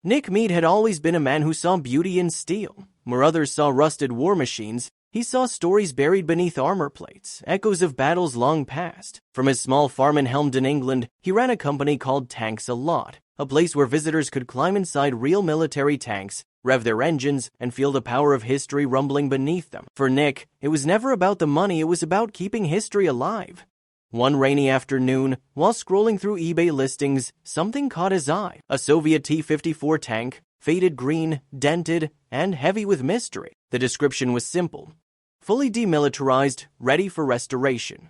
Nick Mead had always been a man who saw beauty in steel. Where others saw rusted war machines, he saw stories buried beneath armor plates, echoes of battles long past. From his small farm in Helmden, England, he ran a company called Tanks a Lot, a place where visitors could climb inside real military tanks, rev their engines, and feel the power of history rumbling beneath them. For Nick, it was never about the money, it was about keeping history alive. One rainy afternoon, while scrolling through eBay listings, something caught his eye. A Soviet T-54 tank, faded green, dented, and heavy with mystery. The description was simple: fully demilitarized, ready for restoration.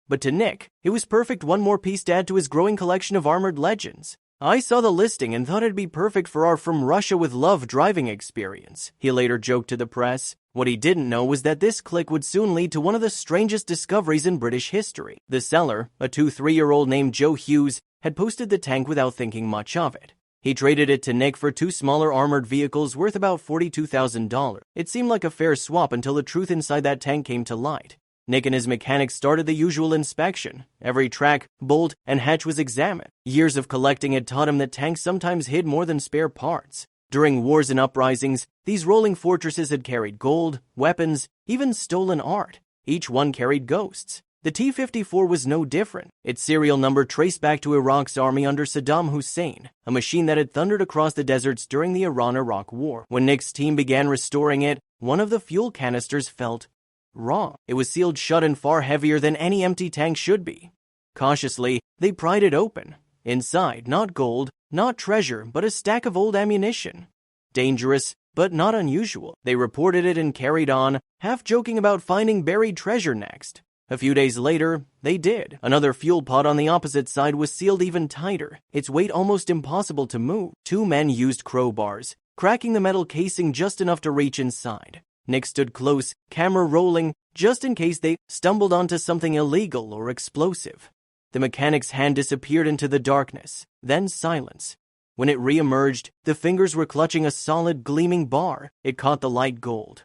But to Nick, it was perfect, one more piece to add to his growing collection of armored legends. I saw the listing and thought it'd be perfect for our From Russia with Love driving experience, he later joked to the press. What he didn't know was that this click would soon lead to one of the strangest discoveries in British history. The seller, a 2-3-year-old named Joe Hughes, had posted the tank without thinking much of it. He traded it to Nick for 2 smaller armored vehicles worth about $42,000. It seemed like a fair swap until the truth inside that tank came to light. Nick and his mechanics started the usual inspection. Every track, bolt, and hatch was examined. Years of collecting had taught him that tanks sometimes hid more than spare parts. During wars and uprisings, these rolling fortresses had carried gold, weapons, even stolen art. Each one carried ghosts. The T-54 was no different. Its serial number traced back to Iraq's army under Saddam Hussein, a machine that had thundered across the deserts during the Iran-Iraq War. When Nick's team began restoring it, one of the fuel canisters felt wrong. It was sealed shut and far heavier than any empty tank should be. Cautiously, they pried it open. Inside, not gold, not treasure, but a stack of old ammunition. Dangerous, but not unusual. They reported it and carried on, half joking about finding buried treasure next. A few days later, they did. Another fuel pod on the opposite side was sealed even tighter, its weight almost impossible to move. 2 men used crowbars, cracking the metal casing just enough to reach inside. Nick stood close, camera rolling, just in case they stumbled onto something illegal or explosive. The mechanic's hand disappeared into the darkness, then silence. When it re-emerged, the fingers were clutching a solid, gleaming bar. It caught the light gold.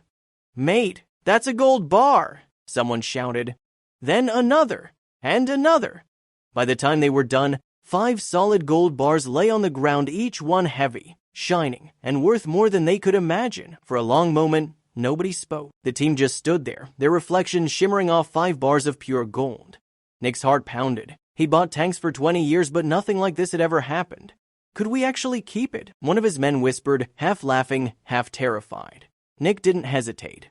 "Mate, that's a gold bar!" someone shouted. Then another, and another. By the time they were done, 5 solid gold bars lay on the ground, each one heavy, shining, and worth more than they could imagine. For a long moment, nobody spoke. The team just stood there, their reflections shimmering off 5 bars of pure gold. Nick's heart pounded. He bought tanks for 20 years, but nothing like this had ever happened. Could we actually keep it? One of his men whispered, half laughing, half terrified. Nick didn't hesitate.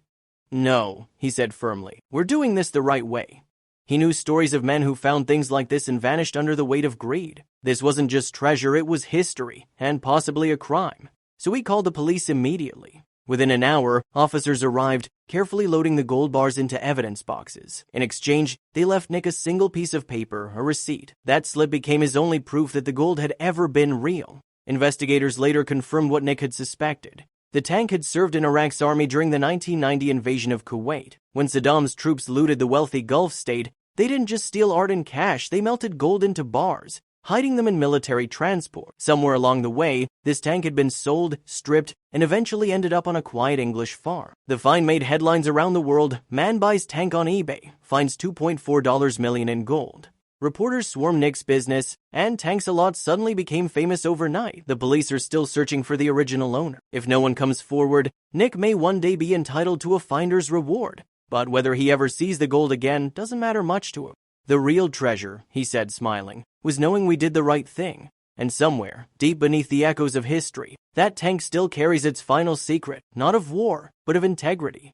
"No," he said firmly. "We're doing this the right way." He knew stories of men who found things like this and vanished under the weight of greed. This wasn't just treasure, it was history, and possibly a crime. So he called the police immediately. Within an hour, officers arrived, carefully loading the gold bars into evidence boxes. In exchange, they left Nick a single piece of paper, a receipt. That slip became his only proof that the gold had ever been real. Investigators later confirmed what Nick had suspected. The tank had served in Iraq's army during the 1990 invasion of Kuwait. When Saddam's troops looted the wealthy Gulf state, they didn't just steal art and cash, they melted gold into bars, hiding them in military transport. Somewhere along the way, this tank had been sold, stripped, and eventually ended up on a quiet English farm. The find made headlines around the world. Man buys tank on eBay, finds $2.4 million in gold. Reporters swarmed Nick's business, and Tanks a Lot suddenly became famous overnight. The police are still searching for the original owner. If no one comes forward, Nick may one day be entitled to a finder's reward. But whether he ever sees the gold again doesn't matter much to him. "The real treasure," he said, smiling, "was knowing we did the right thing. And somewhere, deep beneath the echoes of history, that tank still carries its final secret, not of war, but of integrity."